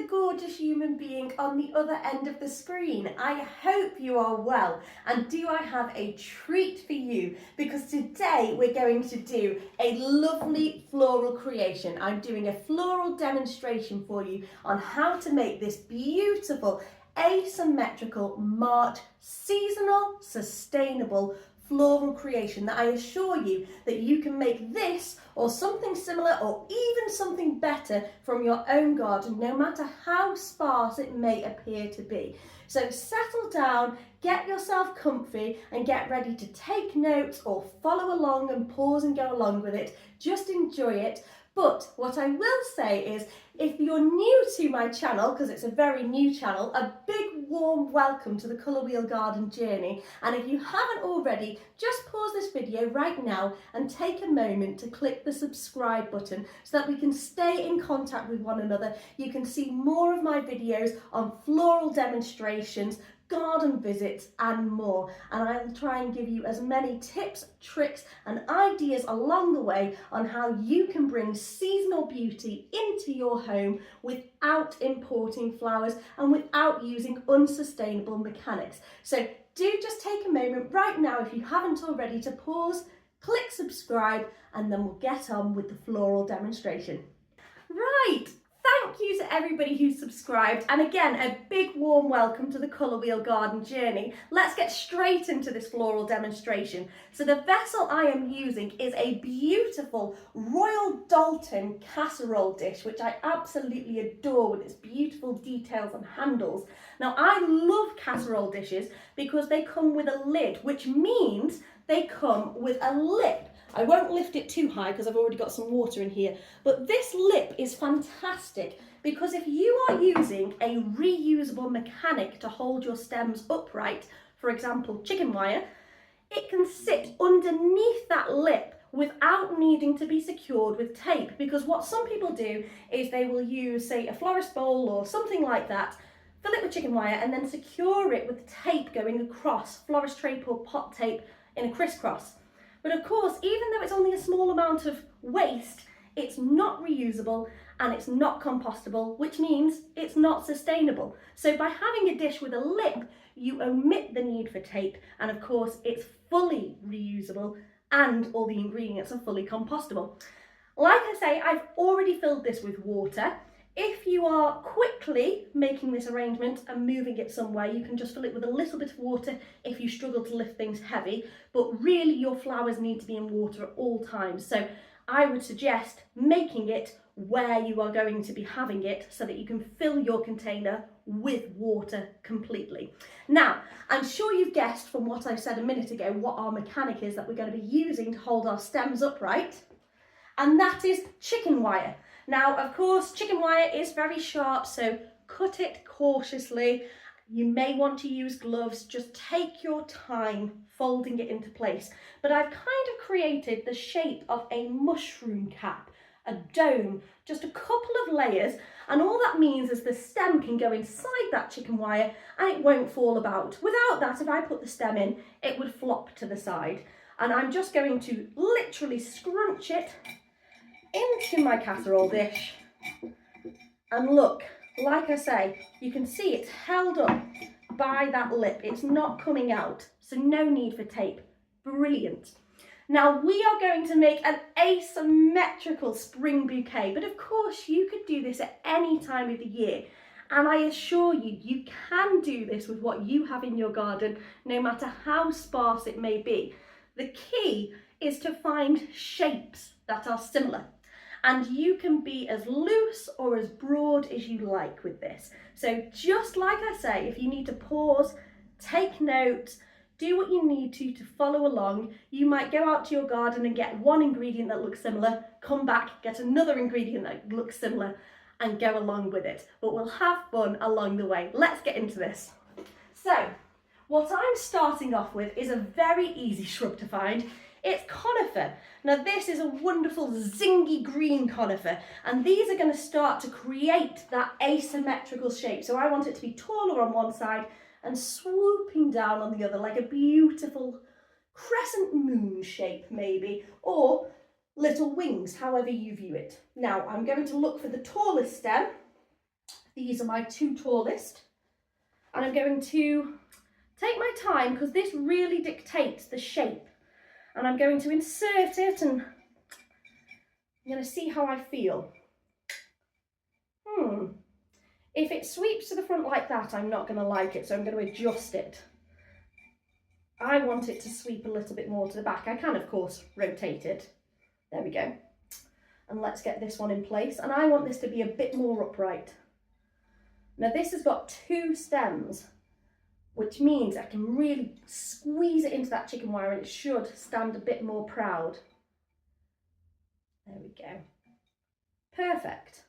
the gorgeous human being on the other end of the screen? I hope you are well, and do I have a treat for you, because today we're going to do a lovely floral creation. I'm doing a floral demonstration for you on how to make this beautiful asymmetrical March seasonal sustainable floral creation that I assure you that you can make this or something similar or even something better from your own garden, no matter how sparse it may appear to be. So settle down, get yourself comfy and get ready to take notes or follow along and pause and go along with it. Just enjoy it. But what I will say is, if you're new to my channel, because it's a very new channel, a big warm welcome to the Colour Wheel Garden journey. And if you haven't already, just pause this video right now and take a moment to click the subscribe button so that we can stay in contact with one another. You can see more of my videos on floral demonstrations, garden visits and more, and I'll try and give you as many tips, tricks and ideas along the way on how you can bring seasonal beauty into your home without importing flowers and without using unsustainable mechanics. So do just take a moment right now, if you haven't already, to pause, click subscribe, and then we'll get on with the floral demonstration. Right. Thank you to everybody who's subscribed, and again a big warm welcome to the Colour Wheel Garden journey. Let's get straight into this floral demonstration. So the vessel I am using is a beautiful Royal Doulton casserole dish, which I absolutely adore with its beautiful details and handles. Now I love casserole dishes because they come with a lid, which means they come with a lip. I won't lift it too high because I've already got some water in here, but this lip is fantastic because if you are using a reusable mechanic to hold your stems upright, for example chicken wire, it can sit underneath that lip without needing to be secured with tape, because what some people do is they will use, say, a florist bowl or something like that, fill it with chicken wire and then secure it with tape going across, florist tape or pot tape in a crisscross. But of course, even though it's only a small amount of waste, it's not reusable and it's not compostable, which means it's not sustainable. So by having a dish with a lip, you omit the need for tape, and of course it's fully reusable and all the ingredients are fully compostable. Like I say, I've already filled this with water. If you are quickly making this arrangement and moving it somewhere, you can just fill it with a little bit of water if you struggle to lift things heavy, but really your flowers need to be in water at all times. So I would suggest making it where you are going to be having it so that you can fill your container with water completely. Now, I'm sure you've guessed from what I said a minute ago what our mechanic is that we're going to be using to hold our stems upright, and that is chicken wire. Now, of course, chicken wire is very sharp, so cut it cautiously. You may want to use gloves. Just take your time folding it into place. But I've kind of created the shape of a mushroom cap, a dome, just a couple of layers. And all that means is the stem can go inside that chicken wire and it won't fall about. Without that, if I put the stem in, it would flop to the side. And I'm just going to literally scrunch it into my casserole dish, and look, like I say, you can see it's held up by that lip. It's not coming out, so no need for tape. Brilliant. Now we are going to make an asymmetrical spring bouquet, but of course you could do this at any time of the year, and I assure you, you can do this with what you have in your garden, no matter how sparse it may be. The key is to find shapes that are similar. And you can be as loose or as broad as you like with this. So just like I say, if you need to pause, take notes, do what you need to follow along. You might go out to your garden and get one ingredient that looks similar, come back, get another ingredient that looks similar and go along with it. But we'll have fun along the way. Let's get into this. So what I'm starting off with is a very easy shrub to find. It's conifer. Now this is a wonderful zingy green conifer, and these are going to start to create that asymmetrical shape. So I want it to be taller on one side and swooping down on the other like a beautiful crescent moon shape maybe, or little wings, however you view it. Now I'm going to look for the tallest stem These are my two tallest, and I'm going to take my time because this really dictates the shape, and I'm going to insert it and I'm going to see how I feel. If it sweeps to the front like that, I'm not going to like it, so I'm going to adjust it. I want it to sweep a little bit more to the back. I can, of course, rotate it. There we go. And let's get this one in place. And I want this to be a bit more upright. Now this has got two stems, which means I can really squeeze it into that chicken wire and it should stand a bit more proud. There we go. Perfect.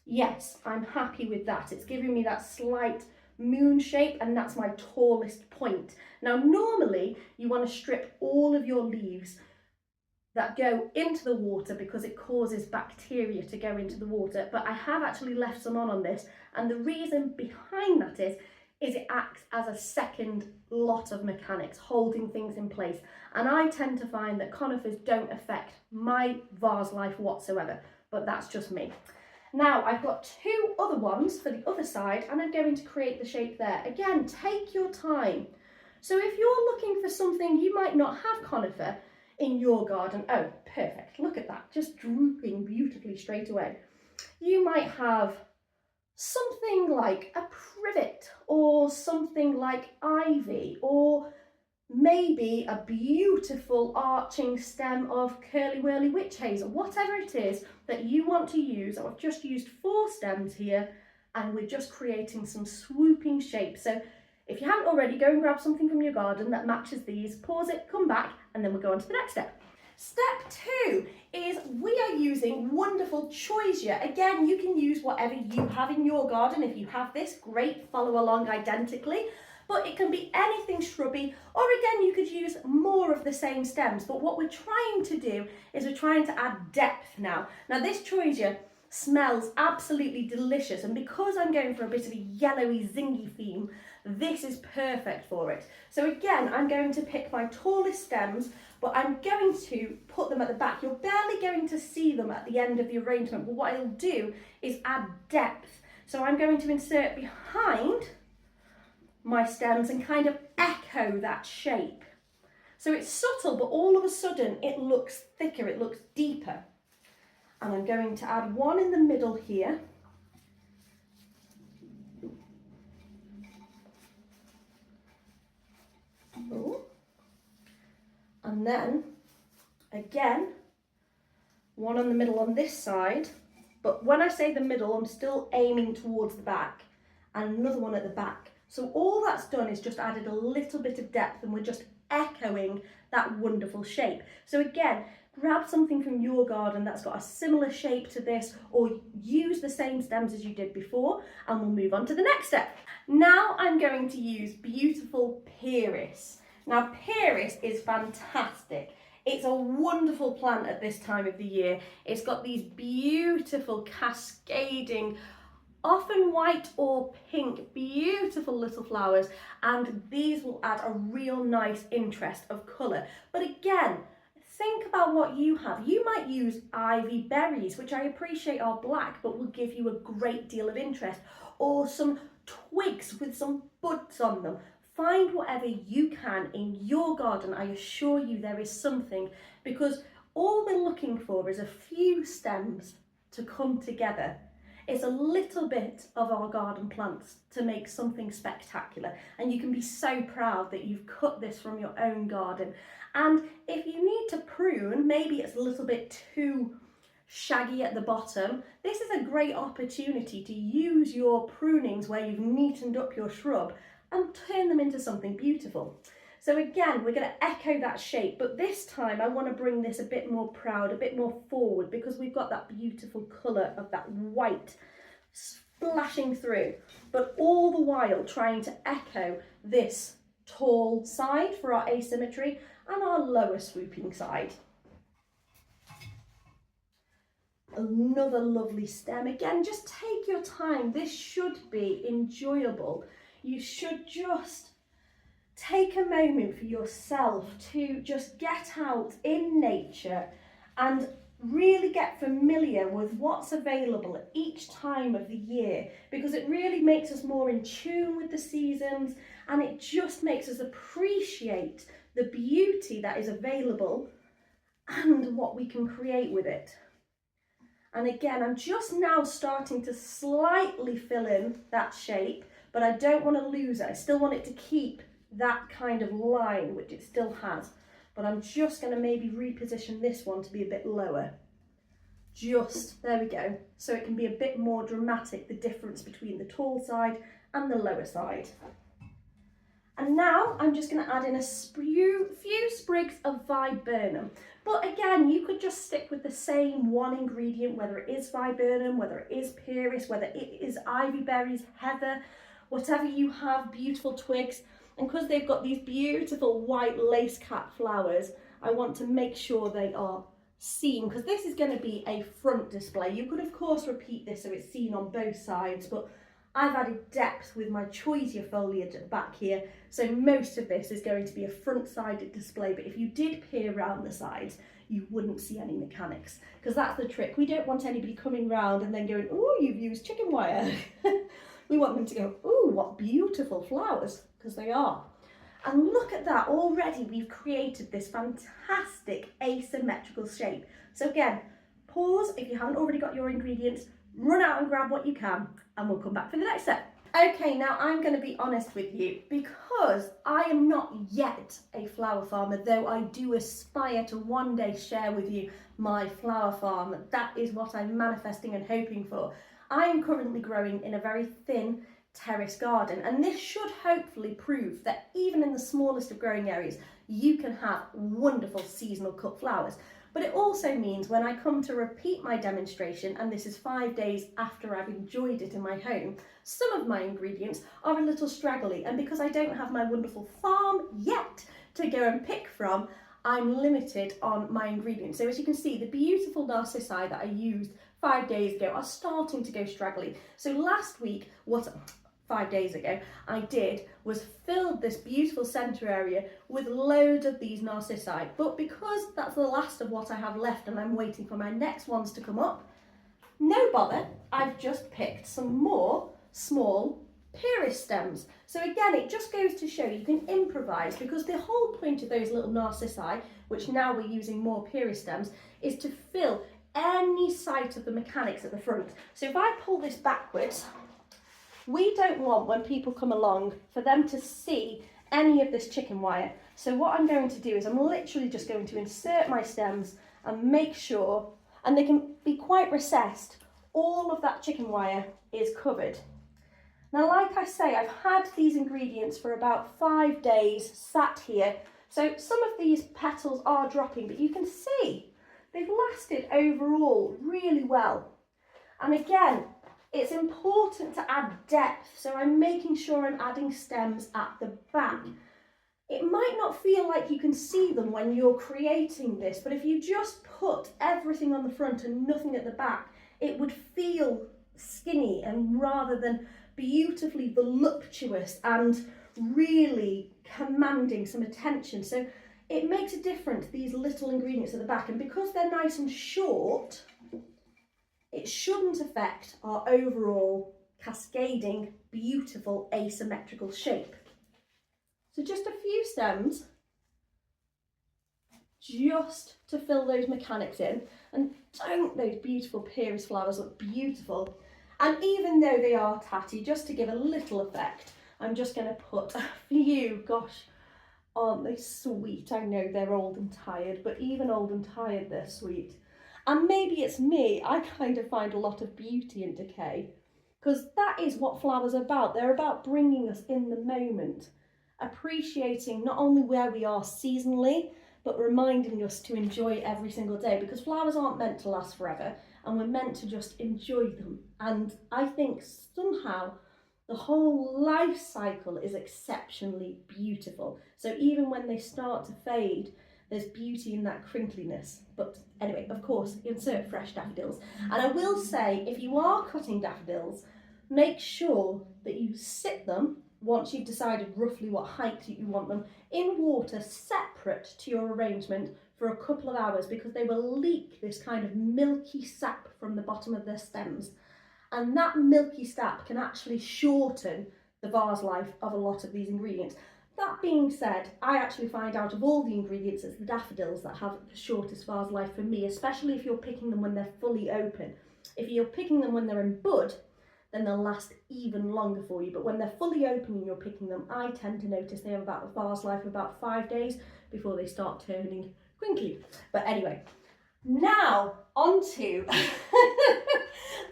Yes, I'm happy with that. It's giving me that slight moon shape, and that's my tallest point. Now normally you want to strip all of your leaves that go into the water because it causes bacteria to go into the water, but I have actually left some on this, and the reason behind that is it acts as a second lot of mechanics, holding things in place, and I tend to find that conifers don't affect my vase life whatsoever, but that's just me. Now I've got two other ones for the other side, and I'm going to create the shape there. Again, take your time. So if you're looking for something, you might not have conifer in your garden. Oh, perfect. Look at that, just drooping beautifully straight away. You might have something like a privet or something like ivy, or maybe a beautiful arching stem of curly whirly witch hazel, whatever it is that you want to use. I've just used 4 stems here, and we're just creating some swooping shapes. So if you haven't already, go and grab something from your garden that matches these, pause it, come back, and then we'll go on to the next step. Step 2 is we are using wonderful choisia. Again, you can use whatever you have in your garden. If you have this, great, follow along identically. But it can be anything shrubby, or again, you could use more of the same stems. But what we're trying to do is we're trying to add depth now. Now this choisia smells absolutely delicious, and because I'm going for a bit of a yellowy, zingy theme, this is perfect for it. So again, I'm going to pick my tallest stems, but I'm going to put them at the back. You're barely going to see them at the end of the arrangement, but what I'll do is add depth. So I'm going to insert behind my stems and kind of echo that shape. So it's subtle, but all of a sudden it looks thicker, it looks deeper. And I'm going to add one in the middle here. Ooh. And then, again, one in the middle on this side. But when I say the middle, I'm still aiming towards the back. And another one at the back. So all that's done is just added a little bit of depth, and we're just echoing that wonderful shape. So again, grab something from your garden that's got a similar shape to this, or use the same stems as you did before, and we'll move on to the next step. Now I'm going to use beautiful Pieris. Now Pieris is fantastic. It's a wonderful plant at this time of the year. It's got these beautiful cascading, often white or pink, beautiful little flowers, and these will add a real nice interest of colour. But again, think about what you have. You might use ivy berries, which I appreciate are black, but will give you a great deal of interest, or some twigs with some buds on them. Find whatever you can in your garden. I assure you there is something, because all we're looking for is a few stems to come together. It's a little bit of our garden plants to make something spectacular, and you can be so proud that you've cut this from your own garden. And if you need to prune, maybe it's a little bit too shaggy at the bottom, this is a great opportunity to use your prunings where you've neatened up your shrub and turn them into something beautiful. So again, we're going to echo that shape, but this time I want to bring this a bit more proud, a bit more forward, because we've got that beautiful colour of that white splashing through, but all the while trying to echo this tall side for our asymmetry and our lower swooping side. Another lovely stem. Again, just take your time. This should be enjoyable. You should just take a moment for yourself to just get out in nature and really get familiar with what's available at each time of the year, because it really makes us more in tune with the seasons, and it just makes us appreciate the beauty that is available and what we can create with it. And again, I'm just now starting to slightly fill in that shape, but I don't want to lose it. I still want it to keep that kind of line, which it still has. But I'm just going to maybe reposition this one to be a bit lower. Just, there we go. So it can be a bit more dramatic, the difference between the tall side and the lower side. And now I'm just going to add in a few sprigs of viburnum. But again, you could just stick with the same one ingredient, whether it is viburnum, whether it is pyrris, whether it is ivy berries, heather, whatever you have, beautiful twigs. And because they've got these beautiful white lace cap flowers, I want to make sure they are seen, because this is going to be a front display. You could of course repeat this so it's seen on both sides, but I've added depth with my choisier foliage at the back here, so most of this is going to be a front-sided display, but if you did peer around the sides, you wouldn't see any mechanics, because that's the trick. We don't want anybody coming round and then going, oh, you've used chicken wire. We want them to go, oh, what beautiful flowers, because they are. And look at that, already we've created this fantastic asymmetrical shape. So again, pause if you haven't already got your ingredients, run out and grab what you can, and we'll come back for the next step. Okay, now I'm going to be honest with you, because I am not yet a flower farmer, though I do aspire to one day share with you my flower farm. That is what I'm manifesting and hoping for. I am currently growing in a very thin terrace garden, and this should hopefully prove that even in the smallest of growing areas, you can have wonderful seasonal cut flowers. But it also means when I come to repeat my demonstration, and this is 5 days after I've enjoyed it in my home, some of my ingredients are a little straggly, and because I don't have my wonderful farm yet to go and pick from, I'm limited on my ingredients. So as you can see, the beautiful narcissi that I used 5 days ago are starting to go straggly. So last week, 5 days ago, I did was filled this beautiful centre area with loads of these narcissi, but because that's the last of what I have left and I'm waiting for my next ones to come up, no bother, I've just picked some more small pyrris stems. So again, it just goes to show you can improvise, because the whole point of those little narcissi, which now we're using more pyrris stems, is to fill any sight of the mechanics at the front. So if I pull this backwards, we don't want, when people come along, for them to see any of this chicken wire. So what I'm going to do is I'm literally just going to insert my stems and make sure, and they can be quite recessed, all of that chicken wire is covered. Now, like I say, I've had these ingredients for about 5 days sat here. So some of these petals are dropping, but you can see they've lasted overall really well. And again, it's important to add depth, so I'm making sure I'm adding stems at the back. It might not feel like you can see them when you're creating this, but if you just put everything on the front and nothing at the back, it would feel skinny and rather than beautifully voluptuous and really commanding some attention. So it makes a difference, these little ingredients at the back, and because they're nice and short, it shouldn't affect our overall cascading, beautiful asymmetrical shape. So just a few stems, just to fill those mechanics in. And don't those beautiful pyrris flowers look beautiful? And even though they are tatty, just to give a little effect, I'm just going to put a few, gosh, aren't they sweet? I know they're old and tired, but even old and tired, they're sweet. And maybe it's me, I kind of find a lot of beauty in decay, because that is what flowers are about. They're about bringing us in the moment, appreciating not only where we are seasonally, but reminding us to enjoy every single day, because flowers aren't meant to last forever, and we're meant to just enjoy them. And I think somehow the whole life cycle is exceptionally beautiful. So even when they start to fade, there's beauty in that crinkliness. But anyway, of course, insert fresh daffodils. And I will say, if you are cutting daffodils, make sure that you sit them, once you've decided roughly what height you want them, in water separate to your arrangement for a couple of hours because they will leak this kind of milky sap from the bottom of their stems. And that milky sap can actually shorten the vase life of a lot of these ingredients. That being said, I actually find out of all the ingredients, it's the daffodils that have the shortest vase life for me, especially if you're picking them when they're fully open. If you're picking them when they're in bud, then they'll last even longer for you. But when they're fully open and you're picking them, I tend to notice they have about a vase life of about 5 days before they start turning crinkly. But anyway, now onto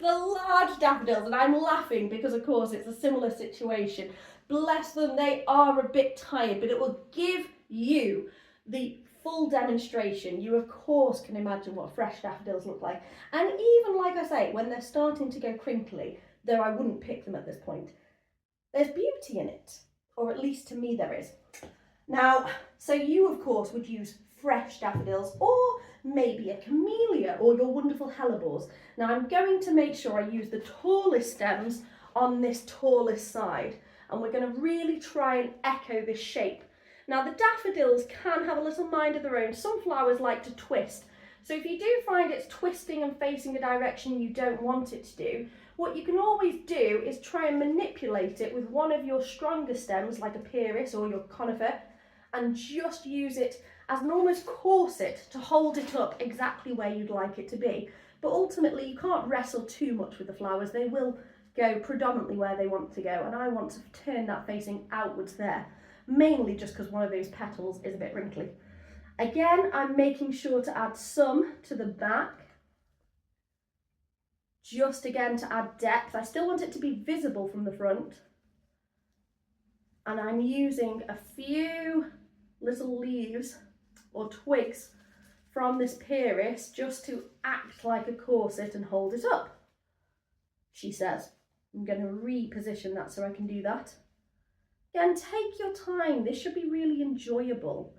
the large daffodils, and I'm laughing because of course it's a similar situation. Bless them, they are a bit tired, but it will give you the full demonstration. You of course can imagine what fresh daffodils look like, and even like I say, when they're starting to go crinkly, though I wouldn't pick them at this point, there's beauty in it, or at least to me there is. Now, so you of course would use fresh daffodils, or maybe a camellia, or your wonderful hellebores. Now I'm going to make sure I use the tallest stems on this tallest side, and we're going to really try and echo this shape. Now the daffodils can have a little mind of their own. Some flowers like to twist, so if you do find it's twisting and facing a direction you don't want it to do, what you can always do is try and manipulate it with one of your stronger stems, like a pieris or your conifer, and just use it as an almost corset to hold it up exactly where you'd like it to be. But ultimately you can't wrestle too much with the flowers. They will go predominantly where they want to go, and I want to turn that facing outwards there, mainly just because one of those petals is a bit wrinkly. Again, I'm making sure to add some to the back, just again to add depth. I still want it to be visible from the front, and I'm using a few little leaves or twigs from this pieris just to act like a corset and hold it up, she says. I'm going to reposition that so I can do that. Again, take your time. This should be really enjoyable.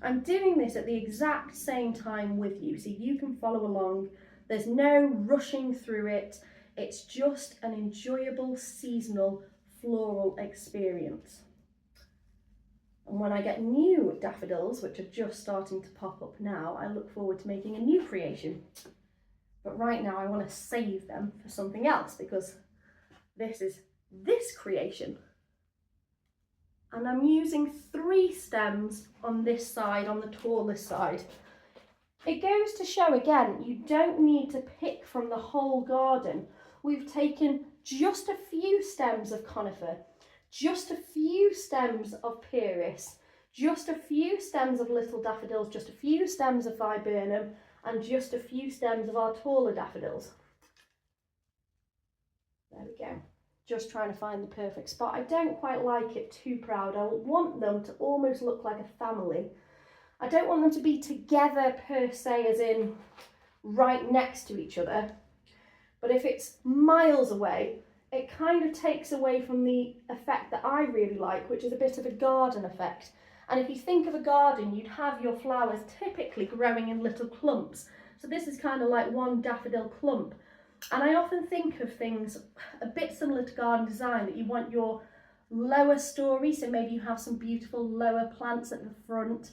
I'm doing this at the exact same time with you, so you can follow along. There's no rushing through it. It's just an enjoyable seasonal floral experience. And when I get new daffodils, which are just starting to pop up now, I look forward to making a new creation. But right now I want to save them for something else, because this is this creation. And I'm using 3 stems on this side, on the tallest side. It goes to show again, you don't need to pick from the whole garden. We've taken just a few stems of conifer, just a few stems of pieris, just a few stems of little daffodils, just a few stems of viburnum, and just a few stems of our taller daffodils. There we go. Just trying to find the perfect spot. I don't quite like it too proud. I want them to almost look like a family. I don't want them to be together per se, as in right next to each other. But if it's miles away, it kind of takes away from the effect that I really like, which is a bit of a garden effect. And if you think of a garden, you'd have your flowers typically growing in little clumps. So this is kind of like one daffodil clump. And I often think of things a bit similar to garden design, that you want your lower story, so maybe you have some beautiful lower plants at the front,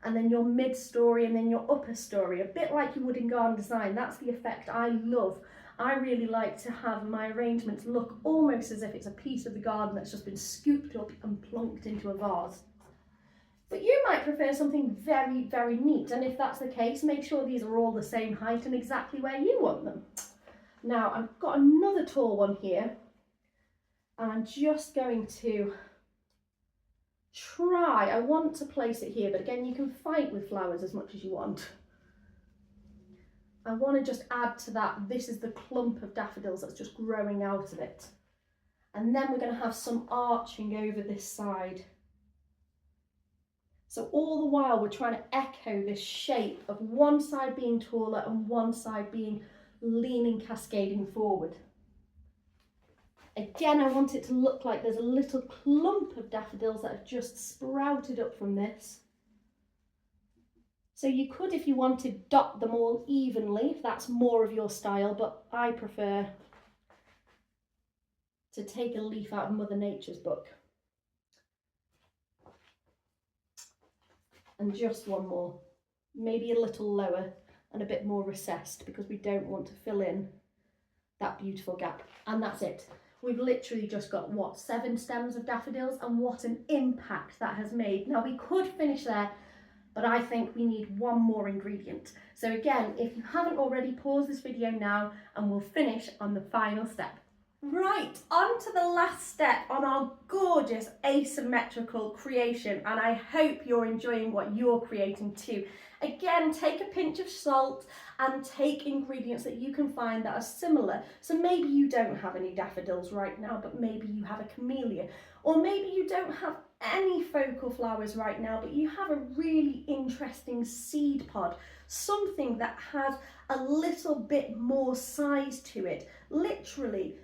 and then your mid story, and then your upper story, a bit like you would in garden design. That's the effect I love. I really like to have my arrangements look almost as if it's a piece of the garden that's just been scooped up and plonked into a vase. But you might prefer something very, very neat, and if that's the case, make sure these are all the same height and exactly where you want them. Now I've got another tall one here, and I'm just going to try, I want to place it here, but again you can fight with flowers as much as you want. I want to just add to that, this is the clump of daffodils that's just growing out of it. And then we're going to have some arching over this side. So all the while we're trying to echo this shape of one side being taller and one side being leaning, cascading forward. Again, I want it to look like there's a little clump of daffodils that have just sprouted up from this. So you could, if you wanted, dot them all evenly, if that's more of your style, but I prefer to take a leaf out of Mother Nature's book. And just one more. maybe a little lower and a bit more recessed, because we don't want to fill in that beautiful gap. And that's it. We've literally just got, what, 7 stems of daffodils, and what an impact that has made. Now we could finish there, but I think we need one more ingredient. So again, if you haven't already, pause this video now and we'll finish on the final step. Right, on to the last step on our gorgeous asymmetrical creation, and I hope you're enjoying what you're creating too. Again, take a pinch of salt and take ingredients that you can find that are similar. So maybe you don't have any daffodils right now, but maybe you have a camellia, or maybe you don't have any focal flowers right now, but you have a really interesting seed pod, something that has a little bit more size to it. Literally,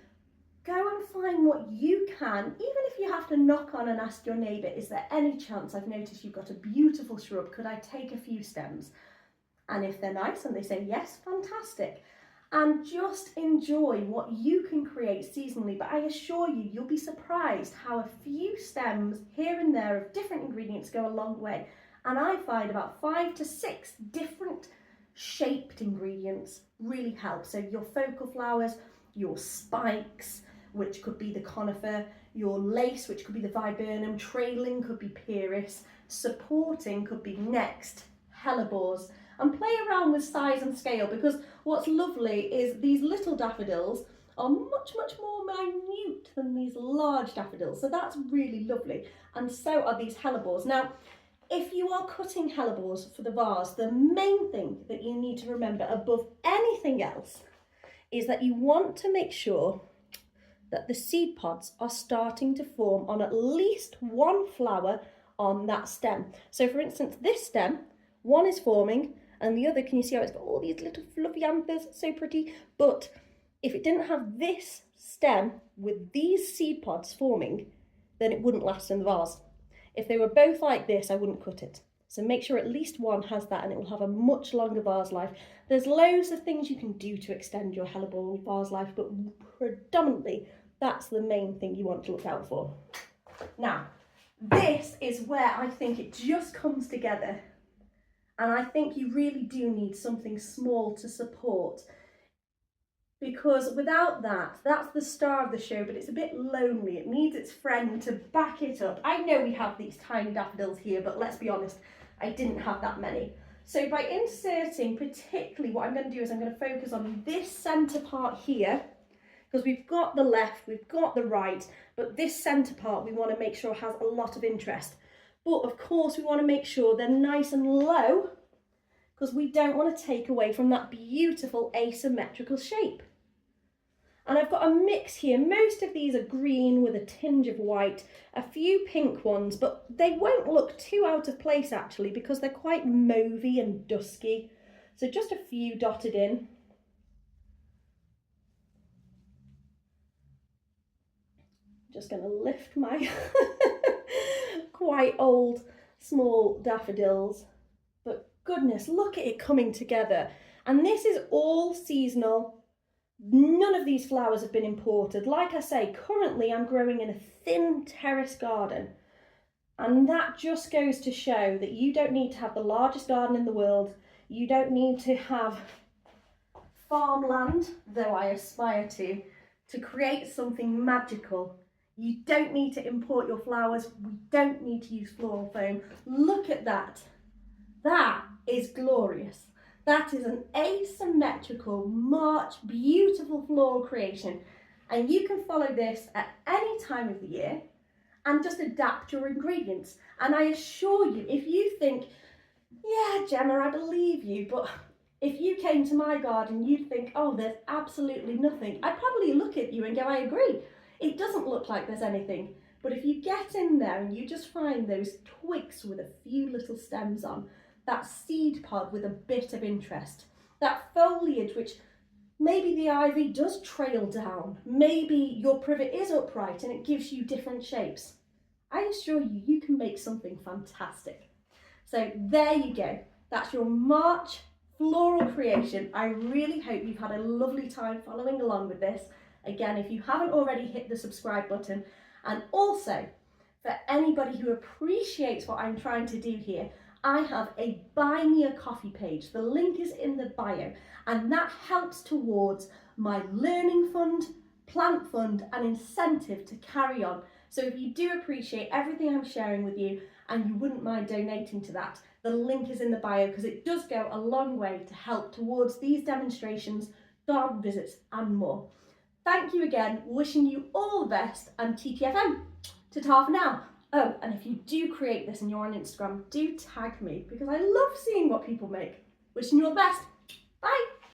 go and find what you can, even if you have to knock on and ask your neighbour, is there any chance, I've noticed you've got a beautiful shrub, could I take a few stems? And if they're nice and they say yes, fantastic. And just enjoy what you can create seasonally. But I assure you, you'll be surprised how a few stems here and there of different ingredients go a long way. And I find about 5 to 6 different shaped ingredients really help. So your focal flowers, your spikes, which could be the conifer, your lace, which could be the viburnum, trailing could be pyrrhus, supporting could be next, hellebores. And play around with size and scale, because what's lovely is these little daffodils are much, much more minute than these large daffodils. So that's really lovely. And so are these hellebores. Now, if you are cutting hellebores for the vase, the main thing that you need to remember above anything else is that you want to make sure that the seed pods are starting to form on at least one flower on that stem. So for instance, this stem, one is forming, and the other, can you see how it's got all these little fluffy anthers, so pretty? But if it didn't have this stem with these seed pods forming, then it wouldn't last in the vase. If they were both like this, I wouldn't cut it. So make sure at least one has that, and it will have a much longer vase life. There's loads of things you can do to extend your hellebore vase life, but predominantly that's the main thing you want to look out for. Now, this is where I think it just comes together. And I think you really do need something small to support, because without that, that's the star of the show, but it's a bit lonely. It needs its friend to back it up. I know we have these tiny daffodils here, but let's be honest, I didn't have that many. So by inserting, particularly what I'm going to do is I'm going to focus on this centre part here, because we've got the left, we've got the right, but this centre part we want to make sure has a lot of interest. But of course we want to make sure they're nice and low, because we don't want to take away from that beautiful asymmetrical shape. And I've got a mix here. Most of these are green with a tinge of white, a few pink ones, but they won't look too out of place actually, because they're quite mauvey and dusky. So just a few dotted in. Just going to lift my quite old small daffodils, but goodness, look at it coming together. And this is all seasonal. None of these flowers have been imported. Like I say, currently I'm growing in a thin terrace garden, and that just goes to show that you don't need to have the largest garden in the world. You don't need to have farmland, though I aspire to create something magical. You don't need to import your flowers. We don't need to use floral foam. Look at that. That is glorious. That is an asymmetrical, March, beautiful floral creation. And you can follow this at any time of the year and just adapt your ingredients. And I assure you, if you think, yeah, Gemma, I believe you, but if you came to my garden, you'd think, oh, there's absolutely nothing. I'd probably look at you and go, I agree. It doesn't look like there's anything. But if you get in there and you just find those twigs with a few little stems on, that seed pod with a bit of interest, that foliage which maybe the ivy does trail down, maybe your privet is upright and it gives you different shapes, I assure you, you can make something fantastic. So there you go. That's your March floral creation. I really hope you've had a lovely time following along with this. Again, if you haven't already, hit the subscribe button. And also, for anybody who appreciates what I'm trying to do here, I have a Buy Me a Coffee page. The link is in the bio, and that helps towards my learning fund, plant fund, and incentive to carry on. So if you do appreciate everything I'm sharing with you and you wouldn't mind donating to that, the link is in the bio, because it does go a long way to help towards these demonstrations, garden visits, and more. Thank you again, wishing you all the best, and TTFN. Ta-ta for now. Oh, and if you do create this and you're on Instagram, do tag me, because I love seeing what people make. Wishing you all the best. Bye.